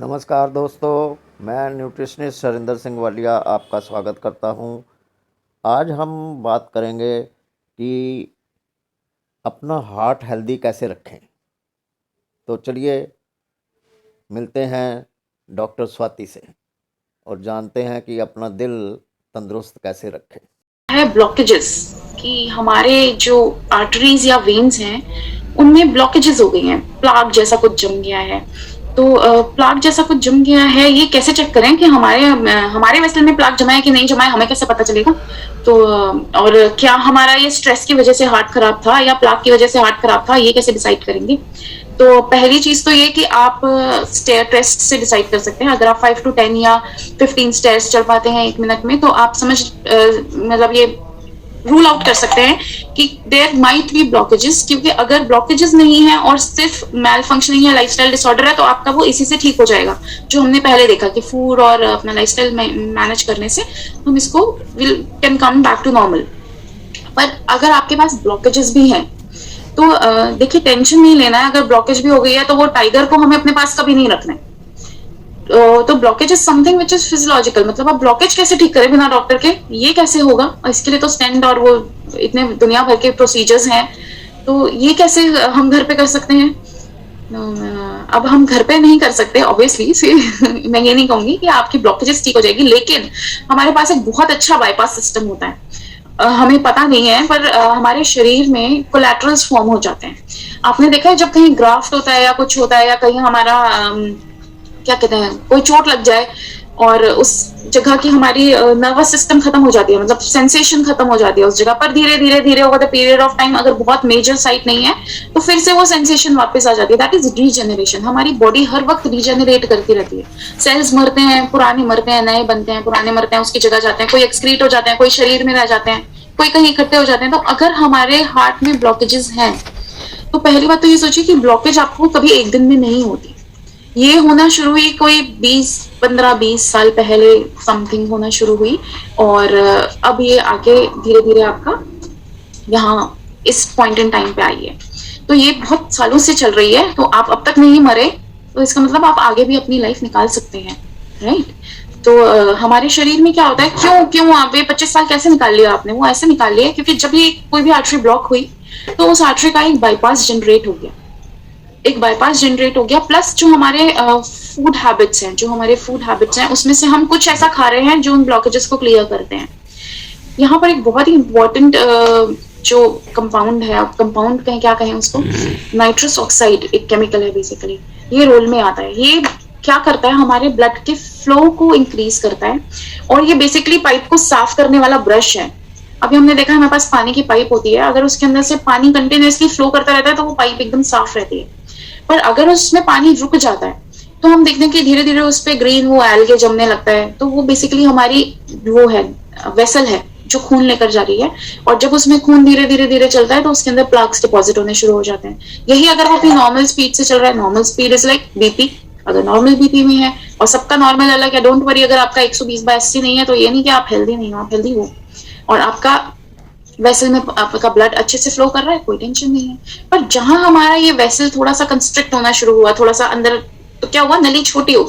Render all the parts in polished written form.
नमस्कार दोस्तों, मैं न्यूट्रिशनिस्ट शरिंदर सिंह वालिया आपका स्वागत करता हूं। आज हम बात करेंगे कि अपना हार्ट हेल्दी कैसे रखें। तो चलिए मिलते हैं डॉक्टर स्वाति से और जानते हैं कि अपना दिल तंदुरुस्त कैसे रखें। है ब्लॉकेजेस कि हमारे जो आर्टरीज या वेन्स हैं उनमें ब्लॉकेजेस हो गई हैं, प्लाग जैसा कुछ जम गया है। तो प्लाग जैसा कुछ जम गया है, ये कैसे चेक करें कि हमारे वेसल में प्लाग जमा है कि नहीं जमा है, हमें कैसे पता चलेगा? तो और क्या हमारा ये स्ट्रेस की वजह से हार्ट खराब था या प्लाग की वजह से हार्ट खराब था, ये कैसे डिसाइड करेंगे? तो पहली चीज तो ये कि आप स्टेयर टेस्ट से डिसाइड कर सकते हैं। अगर आप 5 to 10 या 15 स्टेयर्स चढ़ पाते हैं 1 मिनट में, तो आप मतलब ये रूल आउट कर सकते हैं कि देयर माइट बी ब्लॉकेजेस। क्योंकि अगर ब्लॉकेजेस नहीं है और सिर्फ मेल फंक्शनिंग या लाइफस्टाइल डिसऑर्डर है, तो आपका वो इसी से ठीक हो जाएगा, जो हमने पहले देखा कि फूड और अपना लाइफस्टाइल मैनेज करने से हम इसको can come back to normal. पर अगर आपके पास ब्लॉकेजेस भी हैं तो देखिए, टेंशन नहीं लेना है। अगर ब्लॉकेज भी हो गई है तो वो टाइगर को हमें अपने पास कभी नहीं रखना है। तो blockage is something which is physiological. मतलब आप ब्लॉकेज कैसे ठीक करें बिना डॉक्टर के, ये कैसे होगा? इसके लिए तो स्टेंट और वो इतने दुनिया भर के प्रोसीजर्स हैं, तो ये कैसे हम घर पे कर सकते हैं? अब हम घर पे नहीं कर सकते ऑब्वियसली। मैं ये नहीं कहूंगी कि आपकी ब्लॉकेजेस ठीक हो जाएगी, लेकिन हमारे पास एक बहुत अच्छा बाईपास सिस्टम होता है। हमें पता नहीं है, पर हमारे शरीर में कोलैटरल्स फॉर्म हो जाते हैं। आपने देखा है जब कहीं ग्राफ्ट होता है या कुछ होता है, या कहीं हमारा क्या कहते हैं, कोई चोट लग जाए और उस जगह की हमारी नर्वस सिस्टम खत्म हो जाती है, मतलब सेंसेशन खत्म हो जाती है उस जगह पर। धीरे धीरे धीरे over the period of time, अगर बहुत मेजर साइट नहीं है तो फिर से वो सेंसेशन वापस आ जाती है। That is regeneration. हमारी बॉडी हर वक्त रीजनरेट करती रहती है। सेल्स मरते हैं, पुराने मरते हैं, नए बनते हैं, पुराने मरते हैं, उसकी जगह जाते हैं, कोई एक्सक्रीट हो जाते हैं, कोई शरीर में रह जाते हैं, कोई कहीं इकट्ठे हो जाते हैं। तो अगर हमारे हार्ट में ब्लॉकेजेस हैं, तो पहली बात तो ये सोचिए कि ब्लॉकेज आपको कभी एक दिन में नहीं होती। ये होना शुरू हुई कोई 15-20 साल पहले समथिंग होना शुरू हुई, और अब ये आगे धीरे धीरे आपका यहाँ इस पॉइंट इन टाइम पे आई है। तो ये बहुत सालों से चल रही है। तो आप अब तक नहीं मरे, तो इसका मतलब आप आगे भी अपनी लाइफ निकाल सकते हैं, राइट? तो हमारे शरीर में क्या होता है, क्यों क्यों आप ये 25 साल कैसे निकाल लिया आपने? वो ऐसे निकाल लिया क्योंकि जब ये कोई भी आर्टरी ब्लॉक हुई, तो उस आर्टरी का एक बाईपास जनरेट हो गया। प्लस जो हमारे फूड हैबिट्स हैं, उसमें से हम कुछ ऐसा खा रहे हैं जो उन ब्लॉकेजेस को क्लियर करते हैं। यहाँ पर एक बहुत ही इंपॉर्टेंट जो कंपाउंड है, अब कंपाउंड कहें क्या कहें उसको, नाइट्रस ऑक्साइड एक केमिकल है बेसिकली, ये रोल में आता है। ये क्या करता है, हमारे ब्लड के फ्लो को इंक्रीज करता है, और ये बेसिकली पाइप को साफ करने वाला ब्रश है। अभी हमने देखा हमारे पास पानी की पाइप होती है, अगर उसके अंदर से पानी कंटिन्यूअसली फ्लो करता रहता है तो वो पाइप एकदम साफ रहती है। पर अगर उसमें पानी रुक जाता है, तो हम देखते हैं कि धीरे धीरे उस पे ग्रीन वो एल्गे जमने लगता है। तो वो बेसिकली हमारी वो है, वेसल है जो खून लेकर जा रही है, और जब उसमें खून धीरे धीरे धीरे चलता है तो उसके अंदर प्लाक्स डिपॉजिट होने शुरू हो जाते हैं। यही अगर वो अपनी नॉर्मल स्पीड से चल रहा है, normal speed is like BP, अगर नॉर्मल बीपी में है, और सबका नॉर्मल अलग है, डोंट वरी। अगर आपका 120/80 नहीं है तो ये नहीं कि आप हेल्दी नहीं हो, आप हेल्दी हो, और आपका वेसल में आपका ब्लड अच्छे से फ्लो कर रहा है, कोई टेंशन नहीं है। पर जहां हमारा ये वेसल थोड़ा सा कंस्ट्रिक्ट होना शुरू हुआ, थोड़ा सा अंदर, तो क्या हुआ, नली छोटी हो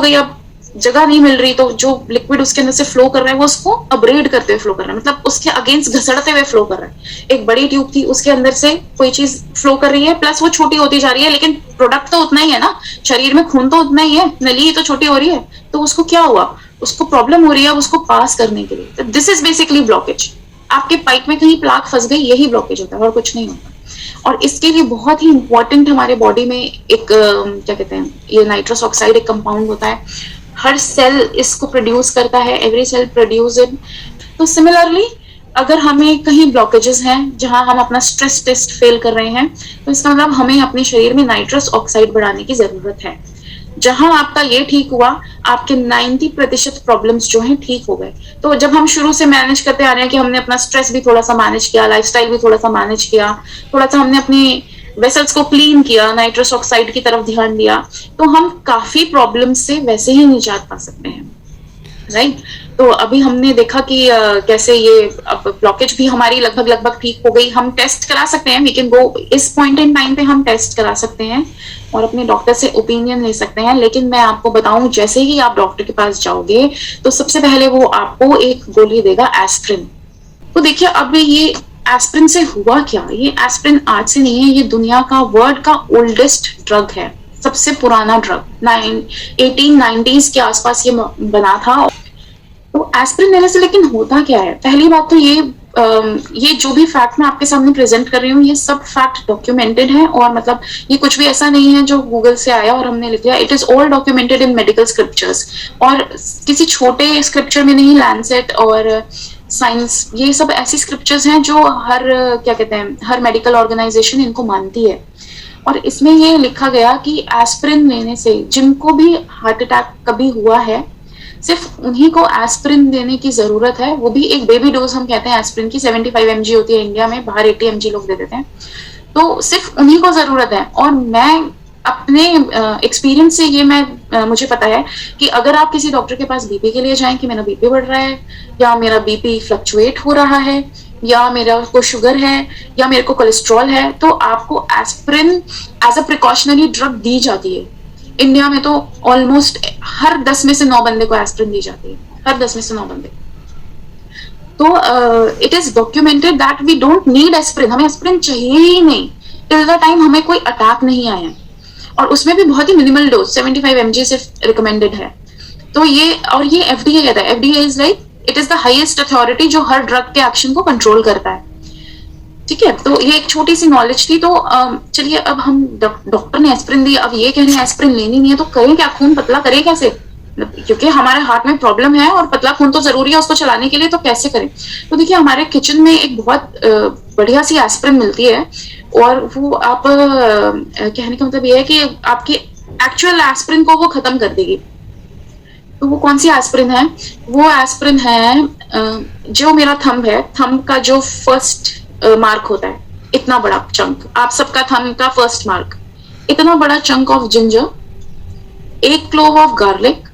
गई, अब जगह नहीं मिल रही, तो जो लिक्विड उसके अंदर से फ्लो कर रहा है वो उसको अपग्रेड करते हुए फ्लो कर रहा है, मतलब उसके अगेंस्ट घसड़ते हुए फ्लो कर रहा है। एक बड़ी ट्यूब थी, उसके अंदर से कोई चीज फ्लो कर रही है, प्लस वो छोटी होती जा रही है, लेकिन प्रोडक्ट तो उतना ही है ना, शरीर में खून तो उतना ही है, नली तो छोटी हो रही है। तो उसको क्या हुआ, उसको प्रॉब्लम हो रही है उसको पास करने के लिए। This is basically blockage. आपके पाइप में कहीं प्लाक फंस गई, यही ब्लॉकेज होता है और कुछ नहीं होता। और इसके लिए बहुत ही इंपॉर्टेंट हमारे बॉडी में एक क्या कहते हैं, ये नाइट्रस ऑक्साइड एक कंपाउंड होता है। हर सेल इसको प्रोड्यूस करता है, एवरी सेल प्रोड्यूस इट। तो सिमिलरली अगर हमें कहीं ब्लॉकेजेस हैं जहां हम अपना स्ट्रेस टेस्ट फेल कर रहे हैं, तो इसका मतलब हमें अपने शरीर में नाइट्रस ऑक्साइड बढ़ाने की जरूरत है। जहां आपका ये ठीक हुआ, आपके 90% प्रॉब्लम्स जो हैं ठीक हो गए। तो जब हम शुरू से मैनेज करते आ रहे हैं कि हमने अपना स्ट्रेस भी थोड़ा सा मैनेज किया, लाइफस्टाइल भी थोड़ा सा मैनेज किया, थोड़ा सा हमने अपनी वेसल्स को क्लीन किया, नाइट्रस ऑक्साइड की तरफ ध्यान दिया, तो हम काफी प्रॉब्लम्स से वैसे ही निजात पा सकते हैं। राइट। तो अभी हमने देखा कि कैसे ये अब ब्लॉकेज भी हमारी लगभग लगभग ठीक हो गई। हम टेस्ट करा सकते हैं, वी कैन गो, इस पॉइंट इन टाइम पे हम टेस्ट करा सकते हैं और अपने डॉक्टर से ओपिनियन ले सकते हैं। लेकिन मैं आपको बताऊं, जैसे ही आप डॉक्टर के पास जाओगे तो सबसे पहले वो आपको एक गोली देगा एस्प्रिन। तो देखिए अब ये एस्प्रिन से हुआ क्या, ये एस्प्रिन आज से नहीं है, ये दुनिया का, वर्ल्ड का ओल्डेस्ट ड्रग है, सबसे पुराना ड्रग। 1890s के आसपास ये बना था। तो एस्पिरिन लेने से लेकिन होता क्या है, पहली बात तो ये जो भी फैक्ट मैं आपके सामने प्रेजेंट कर रही हूँ, ये सब फैक्ट डॉक्यूमेंटेड है। और मतलब ये कुछ भी ऐसा नहीं है जो गूगल से आया और हमने लिख लिया। It is all documented in medical scriptures, और किसी छोटे स्क्रिप्चर में नहीं, लैंसेट और साइंस, ये सब ऐसी स्क्रिप्चर्स हैं जो हर, क्या कहते हैं, हर मेडिकल ऑर्गेनाइजेशन इनको मानती है। और इसमें ये लिखा गया कि एस्पिरिन लेने से जिनको भी हार्ट अटैक कभी हुआ है, सिर्फ उन्हीं को एस्पिरिन देने की जरूरत है। वो भी एक बेबी डोज हम कहते हैं एस्पिरिन की, 75 mg होती है इंडिया में, बाहर 80 mg लोग दे देते हैं। तो सिर्फ उन्हीं को जरूरत है। और मैं अपने एक्सपीरियंस से ये मुझे पता है कि अगर आप किसी डॉक्टर के पास बीपी के लिए जाएं कि मेरा बीपी बढ़ रहा है, या मेरा बीपी फ्लक्चुएट हो रहा है, या मेरा को शुगर है, या मेरे को कोलेस्ट्रॉल है, तो आपको aspirin as a precautionary drug दी जाती है। इंडिया में तो ऑलमोस्ट हर 10 में से 9 बंदे को एस्पिरिन दी जाती है, हर 10 में से 9 बंदे। तो it is documented that we don't need aspirin, हमें एस्पिरिन चाहिए ही नहीं टिल द टाइम हमें कोई अटैक नहीं आया। और उसमें भी बहुत ही मिनिमल डोज, 75 mg सिर्फ रिकमेंडेड है। तो ये, और ये एफडीए कहता है, FDA is like, it is the highest authority जो हर ड्रग के एक्शन को कंट्रोल करता है। ठीक है, तो ये एक छोटी सी नॉलेज थी। तो चलिए, अब हम डॉक्टर ने एस्पिरिन दी, अब ये कह रहे हैं एस्पिरिन लेनी नहीं है, तो करें क्या, खून पतला करें कैसे, क्योंकि हमारे हार्ट में प्रॉब्लम है और पतला खून तो जरूरी है उसको चलाने के लिए, तो कैसे करें। तो देखिए, हमारे किचन में एक बहुत बढ़िया सी एस्पिरिन मिलती है, और वो आप कहने का मतलब ये है कि आपकी एक्चुअल एस्पिरिन को वो खत्म कर देगी। तो वो कौन सी एस्पिरिन है, वो एस्पिरिन है जो मेरा थंब है, थंब का जो फर्स्ट मार्क होता है, इतना बड़ा चंक, आप सबका थंब का फर्स्ट मार्क, इतना बड़ा chunk of ginger, 1 clove of garlic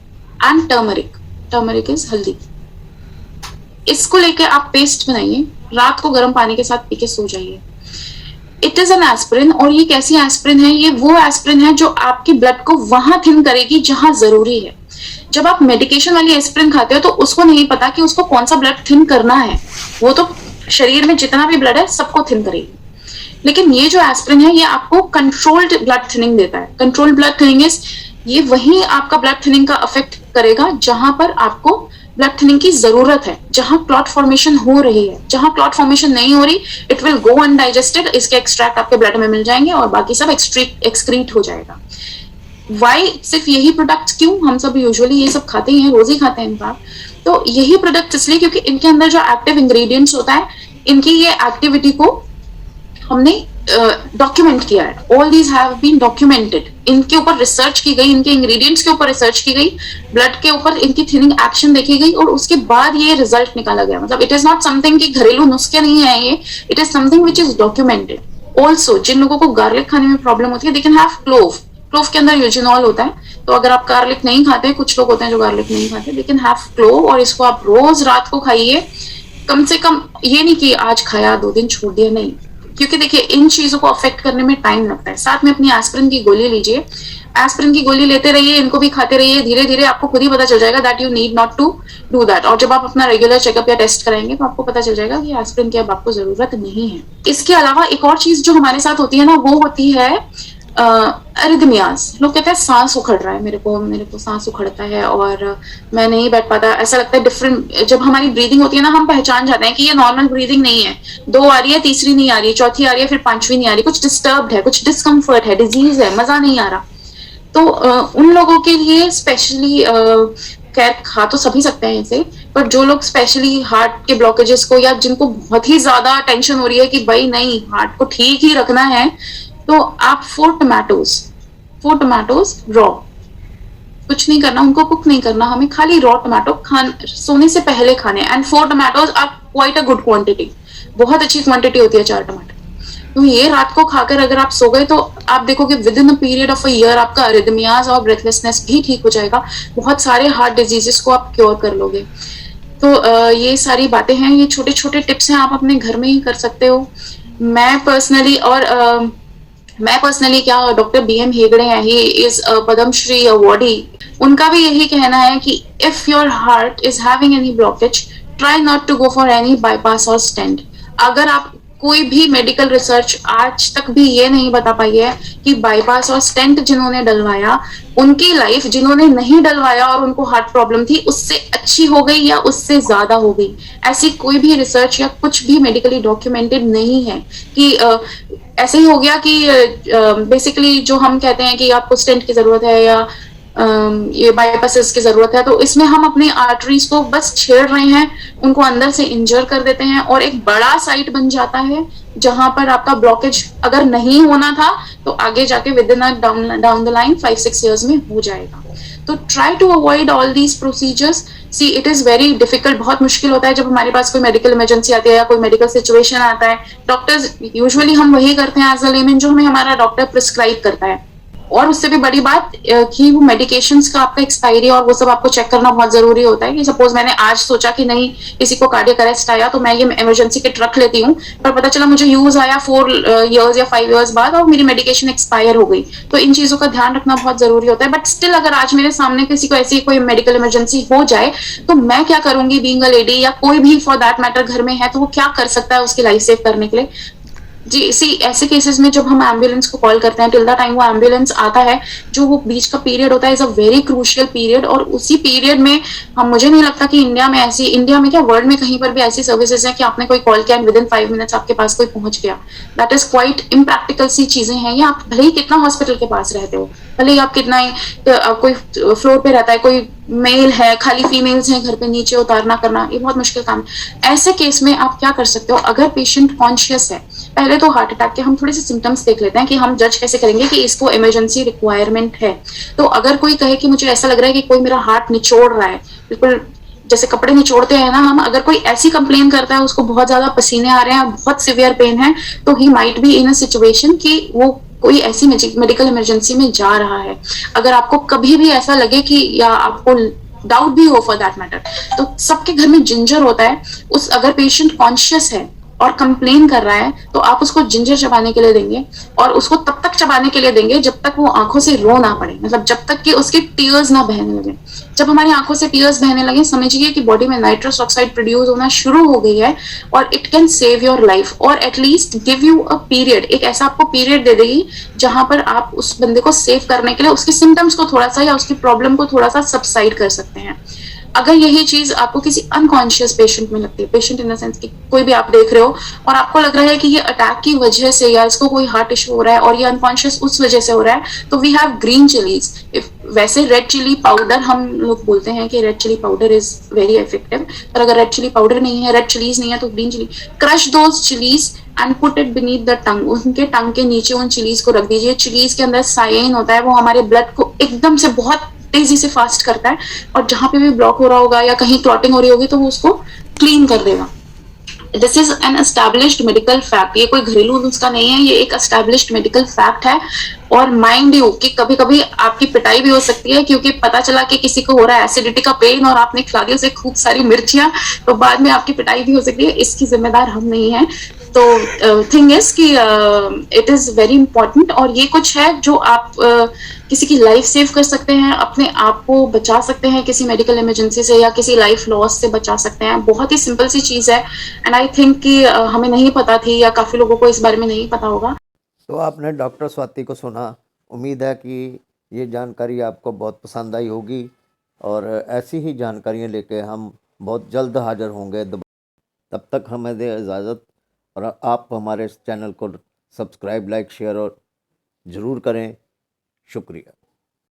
and turmeric, turmeric is हल्दी। इसको लेके आप पेस्ट बनाइए, रात को गर्म पानी के साथ पी के सो जाइए। It is an aspirin. और ये कैसी एस्पिरिन है, ये वो एस्पिरिन है जो आपकी ब्लड को वहां थिन करेगी जहां जरूरी है। जब आप मेडिकेशन वाली एस्पिरिन खाते हो तो उसको नहीं पता कि उसको कौन सा ब्लड थिन करना है, वो तो शरीर में जितना भी ब्लड है सबको थिन करेगी। लेकिन ये जो एस्पिरिन है, ये आपको कंट्रोल्ड ब्लड थिनिंग देता है। कंट्रोल्ड ब्लड थिनिंग इज, ये वही आपका ब्लड थिनिंग का अफेक्ट करेगा जहां पर आपको ब्लड थिनिंग की जरूरत है, जहां क्लॉट फॉर्मेशन हो रही है। जहां क्लॉट फॉर्मेशन नहीं हो रही, इट विल गो अनडाइजेस्टेड, इसके एक्सट्रैक्ट आपके ब्लड में मिल जाएंगे और बाकी सब एक्सक्रीट हो जाएगा। वाई सिर्फ यही प्रोडक्ट्स क्यों, हम सब यूजुअली ये सब खाते ही हैं, रोज ही खाते हैं इनका। तो यही प्रोडक्ट इसलिए क्योंकि इनके अंदर जो एक्टिव इंग्रेडिएंट्स होता है, इनकी ये एक्टिविटी को हमने डॉक्यूमेंट किया है। All these have been documented, इनके ऊपर रिसर्च की गई, इनके इंग्रेडिएंट्स के ऊपर रिसर्च की गई, ब्लड के ऊपर इनकी थिनिंग एक्शन देखी गई, और उसके बाद ये रिजल्ट निकाला गया। मतलब इट इज नॉट समथिंग कि घरेलू नुस्खे नहीं है ये, it is something which is documented. Also जिन लोगों को गार्लिक खाने में प्रॉब्लम होती है, they can have clove, clove के अंदर यूजिनॉल होता है। तो अगर आप गार्लिक नहीं खाते, कुछ लोग होते हैं जो गार्लिक नहीं खाते, दे कैन हैव क्लोव, और इसको आप रोज रात को खाइए। कम से कम ये नहीं कि आज खाया 2 दिन छोड़ दिया, नहीं, क्योंकि देखिए इन चीजों को अफेक्ट करने में टाइम लगता है। साथ में अपनी एस्पिरिन की गोली लीजिए, एस्पिरिन की गोली लेते रहिए, इनको भी खाते रहिए, धीरे धीरे आपको खुद ही पता चल जाएगा that you need not to do that. और जब आप अपना रेगुलर चेकअप या टेस्ट कराएंगे तो आपको पता चल जाएगा कि एस्पिरिन की अब आपको जरूरत नहीं है। इसके अलावा एक और चीज जो हमारे साथ होती है ना, वो होती है अरिदमियाज। लोग कहते हैं सांस उखड़ रहा है, मेरे को सांस उखड़ता है और मैं नहीं बैठ पाता, ऐसा लगता है डिफरेंट। जब हमारी ब्रीदिंग होती है ना, हम पहचान जाते हैं कि ये नॉर्मल ब्रीदिंग नहीं है, 2 आ रही है, तीसरी नहीं आ रही, चौथी आ रही है, फिर 5वीं नहीं आ रही, कुछ डिस्टर्ब्ड है, कुछ डिस्कम्फर्ट है, डिजीज है, मजा नहीं आ रहा। तो उन लोगों के लिए स्पेशली, खैर खा तो सभी सकते हैं इसे, पर जो लोग स्पेशली हार्ट के ब्लॉकेजेस को, या जिनको बहुत ही ज्यादा टेंशन हो रही है कि भाई नहीं, हार्ट को ठीक ही रखना है, तो आप 4 टमाटोज रॉ, कुछ नहीं करना, उनको कुक नहीं करना, हमें खाली रॉ टमाटो सोने से पहले खाने। And 4 tomatoes are quite a good quantity, बहुत अच्छी क्वांटिटी होती है 4 टमाटर। तो ये रात को खाकर अगर आप सो गए तो आप देखोगे with in a period of a year आपका अरिदमियाज और ब्रेथलेसनेस भी ठीक हो जाएगा, बहुत सारे हार्ट डिजीजेस को आप क्योर कर लोगे। तो ये सारी बातें हैं, ये छोटे छोटे टिप्स हैं, आप अपने घर में ही कर सकते हो। मैं पर्सनली और मैं पर्सनली क्या, डॉक्टर BM हेगड़े हैं, ही इज पद्मश्री अवॉर्डी, उनका भी यही कहना है कि if your heart is having any blockage, try not to go for any bypass और स्टेंट। अगर आप कोई भी मेडिकल रिसर्च आज तक भी ये नहीं बता पाई है कि बाईपास और स्टेंट जिन्होंने डलवाया उनकी लाइफ जिन्होंने नहीं डलवाया और उनको हार्ट प्रॉब्लम थी उससे अच्छी हो गई या उससे ज्यादा हो गई, ऐसी कोई भी रिसर्च या कुछ भी मेडिकली डॉक्यूमेंटेड नहीं है कि ऐसे ही हो गया कि बेसिकली जो हम कहते हैं कि आपको स्टेंट की जरूरत है या ये बाईपासेस की जरूरत है, तो इसमें हम अपनी आर्टरीज को बस छेड़ रहे हैं, उनको अंदर से इंजर कर देते हैं और एक बड़ा साइट बन जाता है जहां पर आपका ब्लॉकेज अगर नहीं होना था तो आगे जाके within down the line 5-6 years में हो जाएगा। तो try to avoid all these procedures. See it is very difficult, बहुत मुश्किल होता है जब हमारे पास कोई मेडिकल इमरजेंसी आती है या कोई मेडिकल सिचुएशन आता है। डॉक्टर्स यूजुअली हम वही करते हैं एज अ लेमैन जो हमें हमारा डॉक्टर प्रिस्क्राइब करता है, और उससे भी बड़ी बात कि वो मेडिकेशंस का आपका एक्सपायरी और वो सब आपको चेक करना बहुत जरूरी होता है। कि सपोज मैंने आज सोचा कि नहीं किसी को कार्डियक अरेस्ट आया तो मैं ये इमरजेंसी किट रख लेती हूँ, पर पता चला मुझे यूज आया 4 years या 5 years बाद और मेरी मेडिकेशन एक्सपायर हो गई, तो इन चीजों का ध्यान रखना बहुत जरूरी होता है। बट स्टिल अगर आज मेरे सामने किसी को ऐसी कोई मेडिकल इमरजेंसी हो जाए तो मैं क्या करूंगी, बीइंग अ लेडी या कोई भी फॉर दैट मैटर घर में है, तो वो क्या कर सकता है उसकी लाइफ सेव करने के लिए। जी सी ऐसे केसेस में जब हम एम्बुलेंस को कॉल करते हैं, टिल द टाइम वो एम्बुलेंस आता है, जो वो बीच का पीरियड होता है is a very crucial period, और उसी पीरियड में हम, मुझे नहीं लगता कि इंडिया में क्या वर्ल्ड में कहीं पर भी ऐसी सर्विसेज है कि आपने कोई कॉल किया विद इन 5 minutes आपके पास कोई पहुंच गया। दैट इज क्वाइट इम्प्रैक्टिकल सी चीजें हैं ये। आप भले ही कितना हॉस्पिटल के पास रहते हो, भले ही आप कितना ही कोई फ्लोर पे रहता है, कोई मेल है, खाली फीमेल्स हैं घर पे, नीचे उतारना करना ये बहुत मुश्किल काम है। ऐसे केस में आप क्या कर सकते हो, अगर पेशेंट कॉन्शियस है, पहले तो हार्ट अटैक के हम थोड़े से सिम्टम्स देख लेते हैं कि हम जज कैसे करेंगे कि इसको इमरजेंसी रिक्वायरमेंट है। तो अगर कोई कहे कि मुझे ऐसा लग रहा है कि कोई मेरा हार्ट निचोड़ रहा है, बिल्कुल जैसे कपड़े निचोड़ते हैं ना हम, अगर कोई ऐसी कंप्लेन करता है, उसको बहुत ज्यादा पसीने आ रहे हैं, बहुत सिवियर पेन है, तो he might be in a situation कि वो कोई ऐसी मेडिकल इमरजेंसी में जा रहा है। अगर आपको कभी भी ऐसा लगे कि, या आपको डाउट भी हो फॉर दैट मैटर, तो सबके घर में जिंजर होता है, उस अगर पेशेंट कॉन्शियस है और कंप्लेन कर रहा है तो आप उसको जिंजर चबाने के लिए देंगे, और उसको तब तक चबाने के लिए देंगे जब तक वो आंखों से रो ना पड़े, मतलब जब तक कि उसके टीयर्स ना बहने लगे। जब हमारी आंखों से टीयर्स बहने लगे, समझिए कि बॉडी में नाइट्रस ऑक्साइड प्रोड्यूस होना शुरू हो गई है, और it can save your life और at least give you a period, एक ऐसा आपको पीरियड दे देगी जहां पर आप उस बंदे को सेव करने के लिए उसके सिम्टम्स को थोड़ा सा या उसकी प्रॉब्लम को थोड़ा सा सबसाइड कर सकते हैं। अगर यही चीज आपको किसी अनकॉन्शियस पेशेंट में लगती है, पेशेंट इन द सेंस कि कोई भी आप देख रहे हो और आपको लग रहा है कि ये अटैक की वजह से या इसको कोई हार्ट इशू हो रहा है और ये अनकॉन्शियस उस वजह से हो रहा है, तो वी हैव ग्रीन चिलीज। वैसे रेड चिली पाउडर, हम लोग बोलते हैं कि red chilli powder is very effective, पर अगर रेड चिली पाउडर नहीं है, रेड चिलीज नहीं है, तो green chilli, crush those chillies and put it beneath the tongue, उनके टंग के नीचे उन चिलीज को रख दीजिए। चिलीज के अंदर साइन होता है, वो हमारे ब्लड को एकदम से बहुत तेजी से फास्ट करता है, और जहां पे भी ब्लॉक हो रहा होगा या कहीं क्लॉटिंग हो रही होगी तो वो उसको क्लीन कर देगा। This is an established medical fact, ये कोई घरेलू नुस्खा नहीं है, ये एक एस्टैब्लिश्ड मेडिकल फैक्ट है। और माइंड यू कि कभी कभी आपकी पिटाई भी हो सकती है, क्योंकि पता चला कि किसी को हो रहा है एसिडिटी का पेन और आपने खिला दी उसे खूब सारी मिर्चियां, तो बाद में आपकी पिटाई भी हो सकती है, इसकी जिम्मेदार हम नहीं है। तो थिंग इज कि इट इज वेरी इंपॉर्टेंट, और ये कुछ है जो आप किसी की लाइफ सेव कर सकते हैं, अपने आप को बचा सकते हैं किसी मेडिकल इमरजेंसी से या किसी लाइफ लॉस से बचा सकते हैं। बहुत ही सिंपल सी चीज है, एंड आई थिंक कि हमें नहीं पता थी या काफी लोगों को इस बारे में नहीं पता होगा। तो आपने डॉक्टर स्वाति को सुना। उम्मीद है कि ये जानकारी आपको बहुत पसंद आई होगी, और ऐसी ही जानकारियाँ लेके हम बहुत जल्द हाजिर होंगे। तब तक हमें दे इजाज़त, और आप हमारे इस चैनल को सब्सक्राइब, लाइक, शेयर और ज़रूर करें। शुक्रिया।